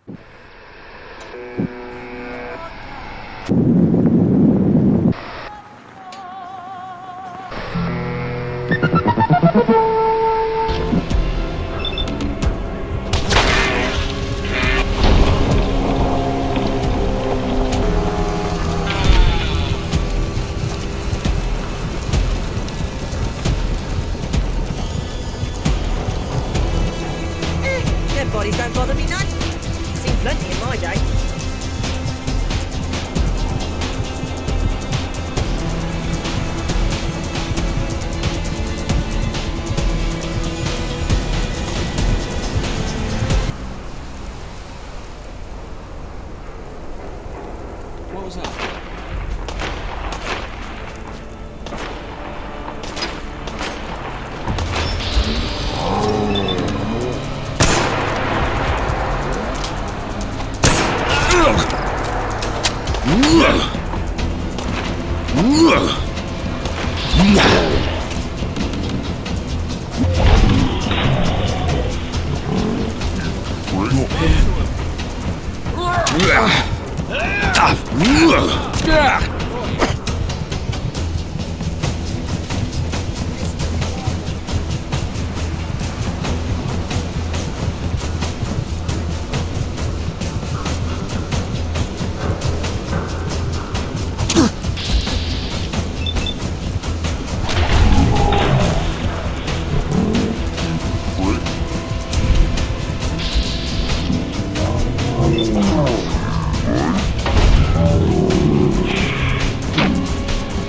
Dead bodies don't bother me none. Seen plenty in my day. What was that?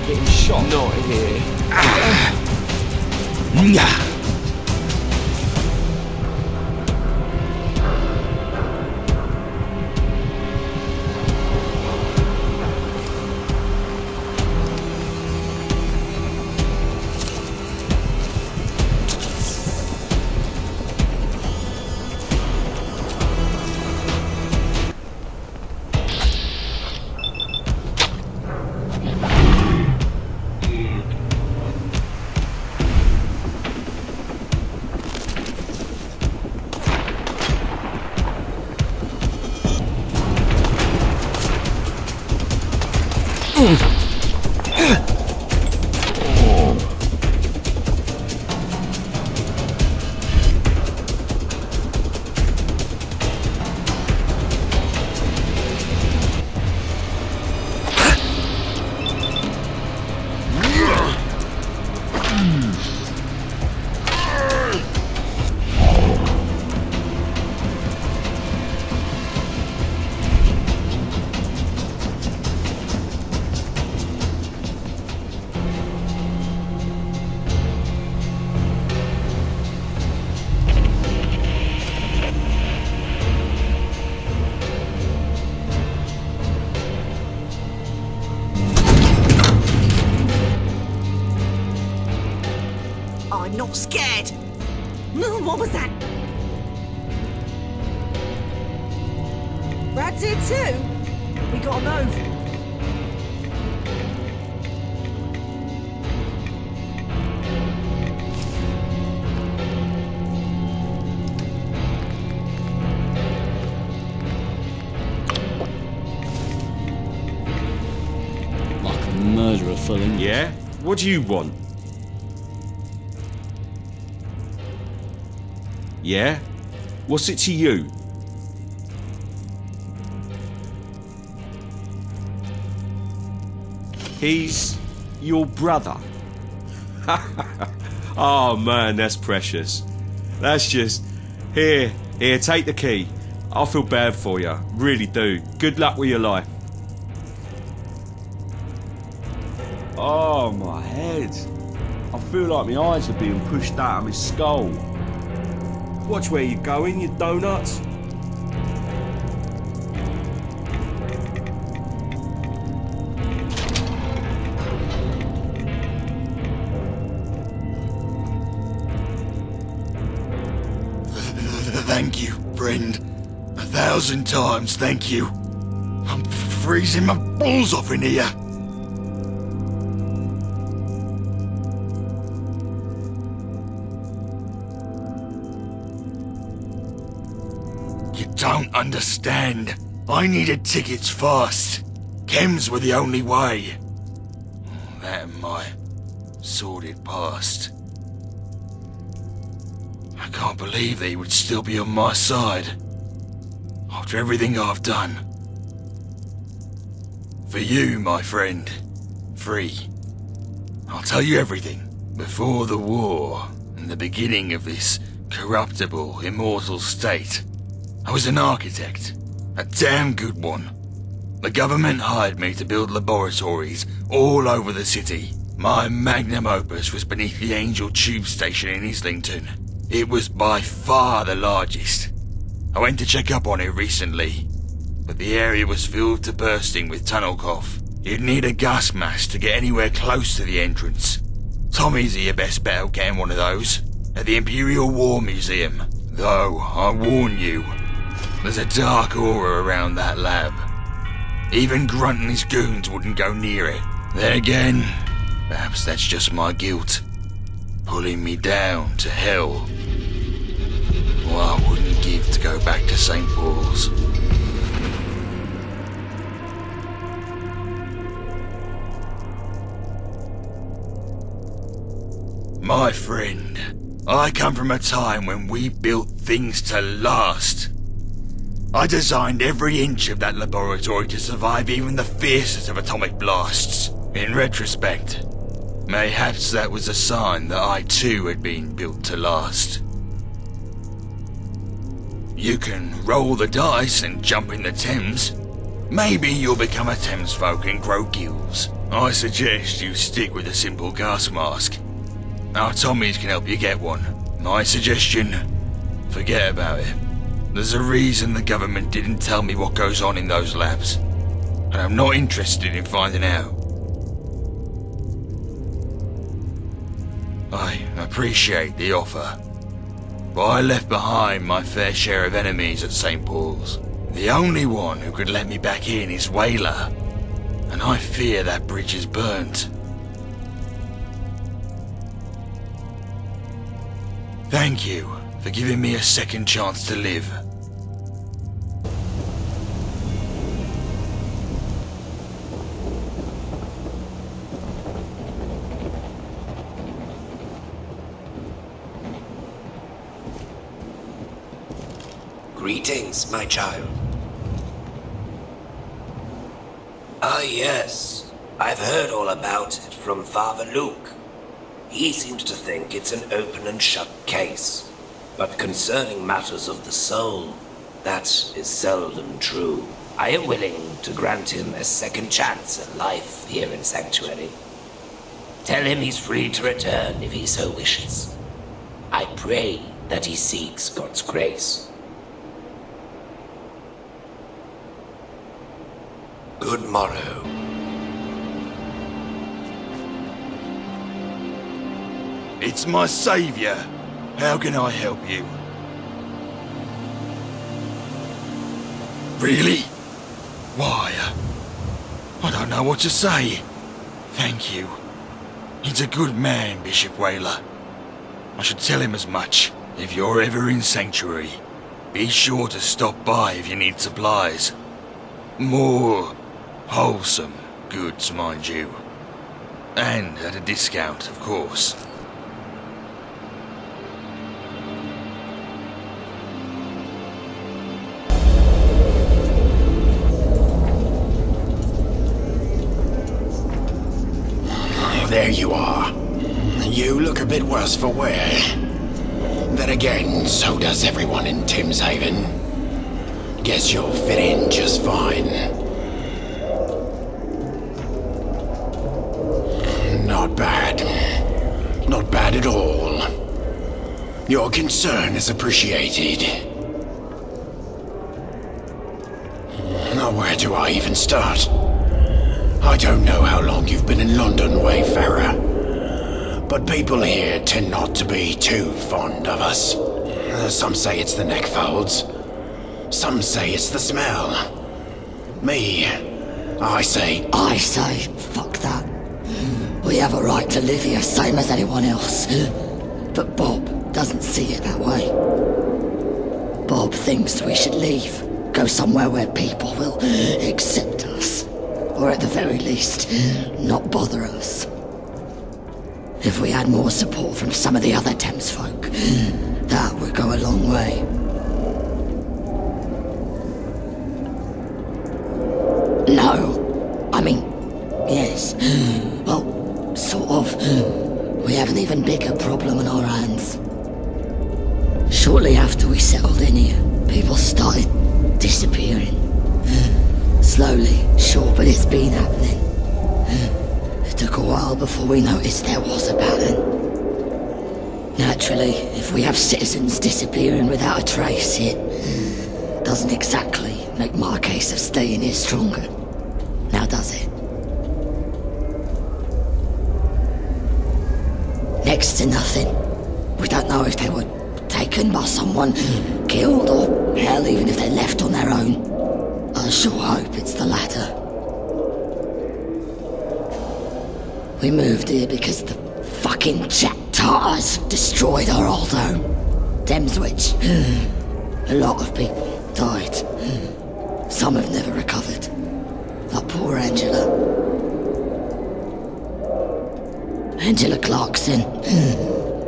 Getting shot, not here. I'm not scared. No, what was that? Brad's here too. We gotta move. Like a murderer filling. Yeah? What do you want? Yeah? What's it to you? He's your brother. Oh man, that's precious. That's just... Here, take the key. I feel bad for you, really do. Good luck with your life. Oh, my head. I feel like my eyes are being pushed out of my skull. Watch where you're going, you donuts. Thank you, friend. 1,000 times thank you. I'm freezing my balls off in here. You don't understand. I needed tickets fast. Chems were the only way. That and my sordid past. I can't believe that he would still be on my side. After everything I've done. For you, my friend. Free. I'll tell you everything. Before the war, and the beginning of this corruptible, immortal state, I was an architect. A damn good one. The government hired me to build laboratories all over the city. My magnum opus was beneath the Angel Tube Station in Islington. It was by far the largest. I went to check up on it recently, but the area was filled to bursting with tunnel cough. You'd need a gas mask to get anywhere close to the entrance. Tommy's your best bet at getting one of those, at the Imperial War Museum. Though, I warn you, there's a dark aura around that lab. Even Grunt and his goons wouldn't go near it. Then again, perhaps that's just my guilt, pulling me down to hell. Well, I wouldn't give to go back to St. Paul's. My friend, I come from a time when we built things to last. I designed every inch of that laboratory to survive even the fiercest of atomic blasts. In retrospect, mayhaps that was a sign that I too had been built to last. You can roll the dice and jump in the Thames. Maybe you'll become a Thames folk and grow gills. I suggest you stick with a simple gas mask. Our Tommies can help you get one. My suggestion, forget about it. There's a reason the government didn't tell me what goes on in those labs, and I'm not interested in finding out. I appreciate the offer, but I left behind my fair share of enemies at St. Paul's. The only one who could let me back in is Whaler, and I fear that bridge is burnt. Thank you for giving me a second chance to live. Greetings, my child. Ah, yes. I've heard all about it from Father Luke. He seems to think it's an open and shut case. But concerning matters of the soul, that is seldom true. I am willing to grant him a second chance at life here in Sanctuary. Tell him he's free to return if he so wishes. I pray that he seeks God's grace. Good morrow. It's my savior. How can I help you? Really? Why? I don't know what to say. Thank you. He's a good man, Bishop Whaler. I should tell him as much. If you're ever in Sanctuary, be sure to stop by if you need supplies. More wholesome goods, mind you. And at a discount, of course. There you are. You look a bit worse for wear. Then again, so does everyone in Thameshaven. Guess you'll fit in just fine. Not bad. Not bad at all. Your concern is appreciated. Now, where do I even start? I don't know how long you've been in London, Wayfarer, but people here tend not to be too fond of us. Some say it's the neck folds. Some say it's the smell. Me, I say, fuck that. We have a right to live here, same as anyone else. But Bob doesn't see it that way. Bob thinks we should leave, go somewhere where people will accept us. Or at the very least, not bother us. If we had more support from some of the other Thames folk, that would go a long way. No. I mean, yes. Well, sort of. We have an even bigger problem on our hands. Shortly after we settled in here, people started disappearing. Slowly, sure, but it's been happening. It took a while before we noticed there was a pattern. Naturally, if we have citizens disappearing without a trace, it doesn't exactly make my case of staying here stronger. Now does it? Next to nothing. We don't know if they were taken by someone, killed, or hell, even if they're left on their own. I sure hope it's the latter. We moved here because the fucking Jack Tartars destroyed our old home. Thameswich. A lot of people died. Some have never recovered. Like poor Angela. Angela Clarkson.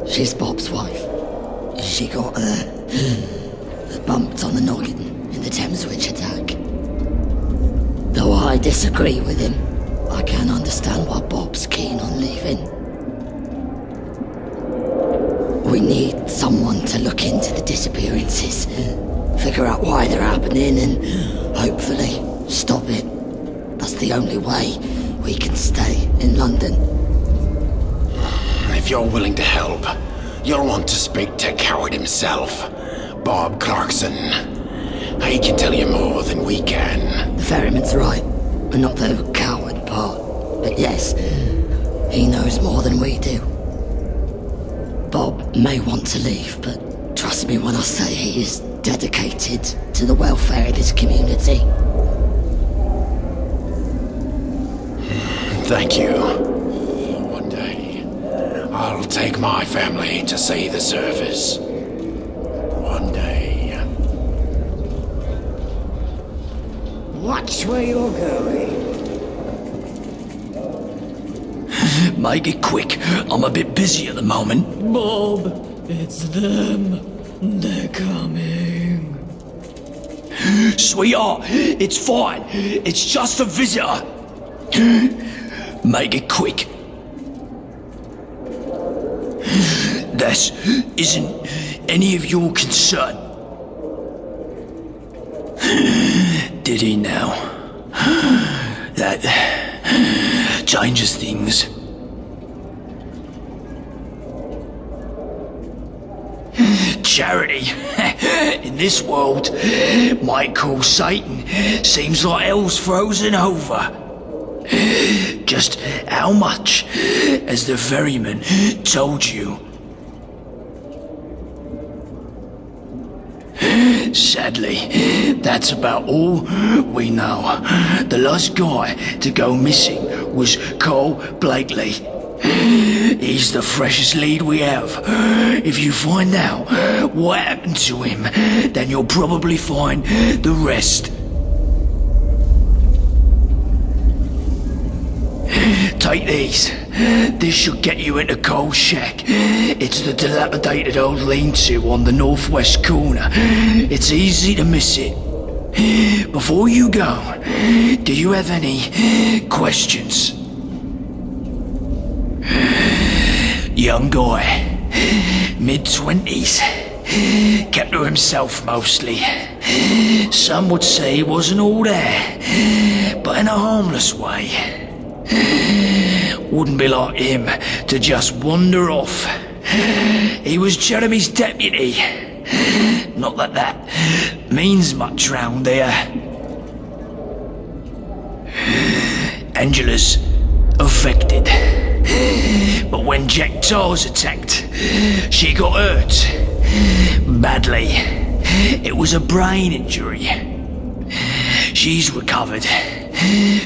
She's Bob's wife. She got bumped on the noggin in the Thameswich attack. Though I disagree with him, I can understand why Bob's keen on leaving. We need someone to look into the disappearances, figure out why they're happening, and hopefully stop it. That's the only way we can stay in London. If you're willing to help, you'll want to speak to Coward himself, Bob Clarkson. He can tell you more than we can. The ferryman's right, and not the coward part. But yes, he knows more than we do. Bob may want to leave, but trust me when I say he is dedicated to the welfare of this community. Thank you. One day, I'll take my family to see the service. One day. Watch where you're going. Make it quick. I'm a bit busy at the moment. Bob, it's them. They're coming. Sweetheart, it's fine. It's just a visitor. Make it quick. This isn't any of your concern. Did he now? That changes things. Charity, in this world, might call Satan. Seems like hell's frozen over. Just how much has the ferryman told you? Sadly, that's about all we know. The last guy to go missing was Cole Blakely. He's the freshest lead we have. If you find out what happened to him, then you'll probably find the rest. Take these. This should get you into Cole's shack. It's the dilapidated old lean-to on the northwest corner. It's easy to miss it. Before you go, do you have any questions? Young guy, mid-20s, kept to himself mostly. Some would say he wasn't all there, but in a harmless way. Wouldn't be like him to just wander off. He was Jeremy's deputy. Not that that means much round here. Angela's affected. But when Jack Tars attacked, she got hurt. Badly. It was a brain injury. She's recovered.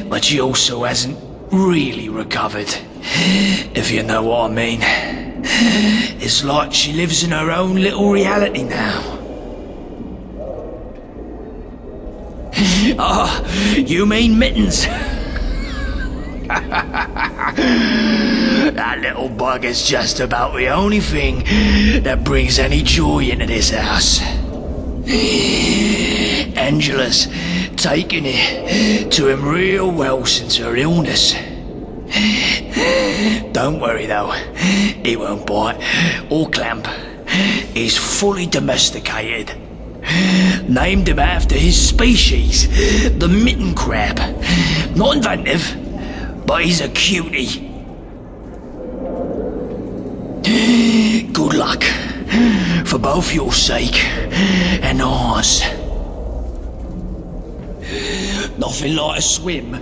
But she also hasn't really recovered, if you know what I mean. It's like she lives in her own little reality now. Ah, you mean mittens? That little bugger's just about the only thing that brings any joy into this house. Angela's taken it to him real well since her illness. Don't worry though, he won't bite or clamp. He's fully domesticated. Named him after his species, the mitten crab. Not inventive, but he's a cutie. Good luck, for both your sake and ours. Nothing like a swim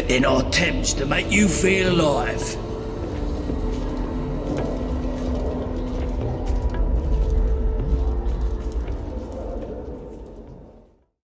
in our Thames to make you feel alive.